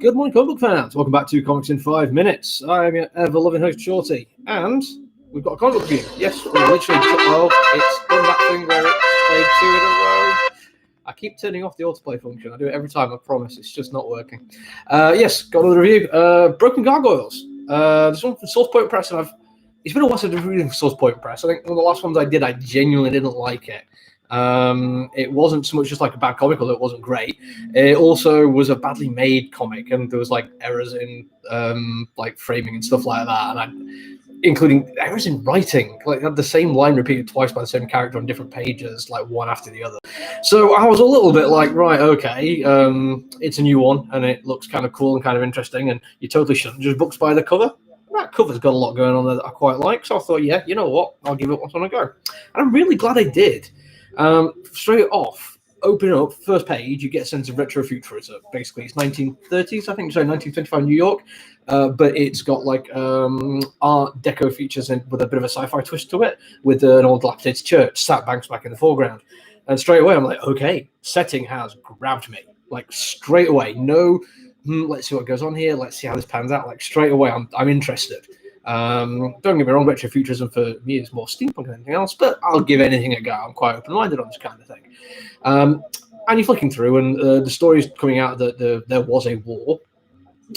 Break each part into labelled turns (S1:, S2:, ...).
S1: Good morning, comic book fans. Welcome back to Comics in 5 Minutes. I'm your ever-loving host, Shorty, and we've got a comic book review. Yes, we literally, it's done that thing where it's played 2 in a row. I keep turning off the autoplay function. I do it every time, I promise. It's just not working. Yes, got another review. Broken Gargoyles. This one from Source Point Press, and it's been a while since I've been reading Source Point Press. I think one of the last ones I did, I genuinely didn't like it. It wasn't so much just like a bad comic, although it wasn't great. It also was a badly made comic, and there was like errors in like framing and stuff like that, and including errors in writing. Like had the same line repeated twice by the same character on different pages, like one after the other. So I was a little bit like, right, okay, it's a new one, and it looks kind of cool and kind of interesting, and you totally shouldn't judge books by the cover. That cover's got a lot going on there that I quite like, so I thought, yeah, you know what, I'll give it one a go. And I'm really glad I did. Straight off, open up, first page, you get a sense of retrofuturism. Basically, it's 1930s, I think, so 1925 New York, but it's got like Art Deco features with a bit of a sci-fi twist to it, with an old dilapidated church, sandbanks back in the foreground. And straight away, I'm like, okay, setting has grabbed me. Like, straight away, no, let's see what goes on here, let's see how this pans out. Like, straight away, I'm interested. Don't get me wrong, retrofuturism for me is more steampunk than anything else, but I'll give anything a go. I'm quite open-minded on this kind of thing. And you're flicking through, and the story's coming out that there was a war,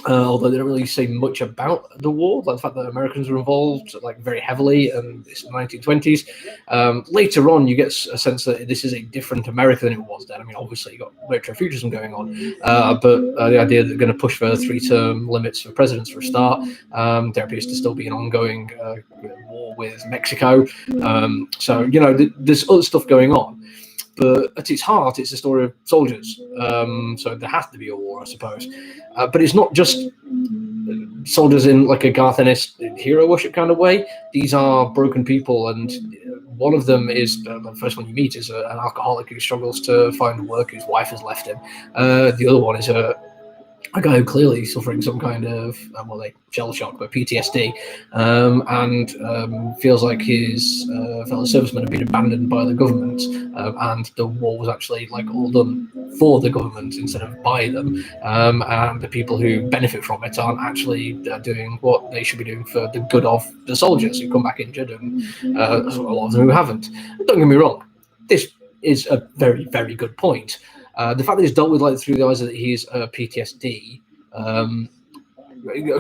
S1: although they don't really say much about the war, like the fact that Americans were involved like very heavily, and it's the 1920s. Later on, you get a sense that this is a different America than it was then. I mean, obviously, you got retrofuturism going on, but the idea that they're going to push for 3-term limits for presidents for a start. There appears to still be an ongoing war with Mexico. So, you know, there's other stuff going on. But at its heart, it's a story of soldiers. So there has to be a war, I suppose. But it's not just soldiers in like a Garth Ennis hero worship kind of way. These are broken people, and one of them is the first one you meet is an alcoholic who struggles to find work, whose wife has left him. The other one is a guy who clearly is suffering some kind of shell shock, but PTSD, and feels like his fellow servicemen have been abandoned by the government, and the war was actually like all done for the government instead of by them, and the people who benefit from it aren't actually doing what they should be doing for the good of the soldiers who come back injured, and a lot of them who haven't. Don't get me wrong, this is a very, very good point. The fact that it's dealt with like through the eyes that he's PTSD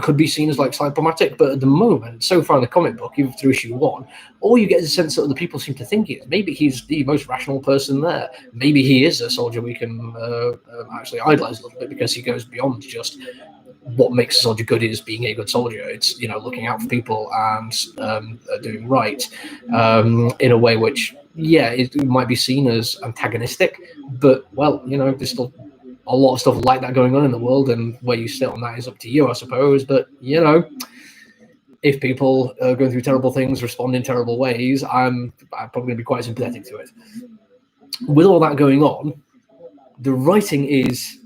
S1: could be seen as like slightly problematic, but at the moment, so far in the comic book, even through issue 1, all you get is a sense that other people seem to think he is. Maybe he's the most rational person there. Maybe he is a soldier we can actually idolize a little bit, because he goes beyond just what makes a soldier good is being a good soldier. It's, you know, looking out for people and doing right in a way which, yeah, it might be seen as antagonistic, but, well, you know, there's still a lot of stuff like that going on in the world, and where you sit on that is up to you, I suppose. But, you know, if people are going through terrible things, respond in terrible ways, I'm probably going to be quite sympathetic to it. With all that going on, the writing is,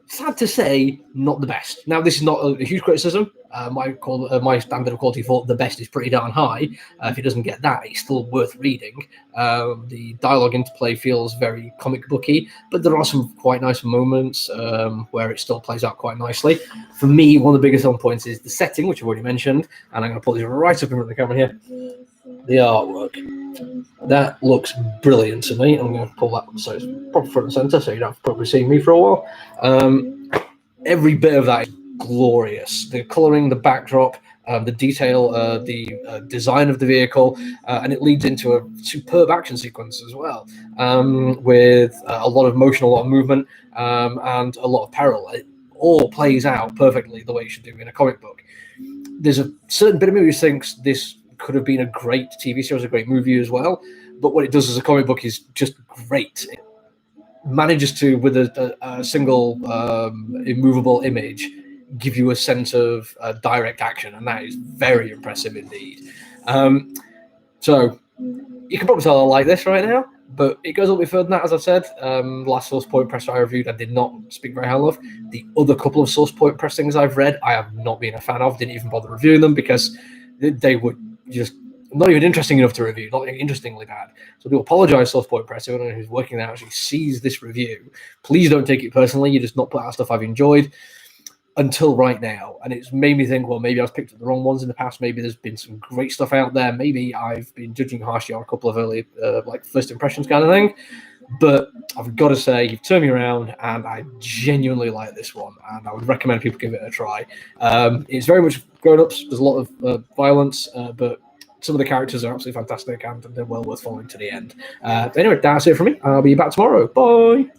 S1: sad to say, not the best. Now, this is not a huge criticism. My standard of quality for the best is pretty darn high. If it doesn't get that, it's still worth reading. The dialogue interplay feels very comic booky, but there are some quite nice moments where it still plays out quite nicely. For me, one of the biggest selling points is the setting, which I've already mentioned, and I'm going to pull this right up in front of the camera here. The artwork. That looks brilliant to me. I'm going to pull that so it's proper front and center, so you don't have to probably see me for a while. Every bit of that is glorious. The coloring, the backdrop, the detail, the design of the vehicle, and it leads into a superb action sequence as well, with a lot of motion, a lot of movement, and a lot of peril. It all plays out perfectly the way it should do in a comic book. There's a certain bit of me who thinks this could have been a great TV series, a great movie as well, but what it does as a comic book is just great. It manages to, with a single immovable image, give you a sense of direct action, and that is very impressive indeed. So you can probably tell I like this right now, but it goes a little bit further than that. As I've said, last Source Point Press I reviewed, I did not speak very highly of. The other couple of Source Point Press things I've read, I have not been a fan of, didn't even bother reviewing them, because they would just not even interesting enough to review, not interestingly bad. So I do apologize, Source Point Press, anyone who's working there actually sees this review. Please don't take it personally. You just not put out stuff I've enjoyed. until right now, and it's made me think, well, maybe I've picked up the wrong ones in the past. Maybe there's been some great stuff out there. Maybe I've been judging harshly on a couple of early, like first impressions kind of thing. But I've got to say, you've turned me around, and I genuinely like this one, and I would recommend people give it a try. It's very much grown-ups. There's a lot of violence, but some of the characters are absolutely fantastic, and they're well worth following to the end. Anyway, that's it from me. I'll be back tomorrow. Bye.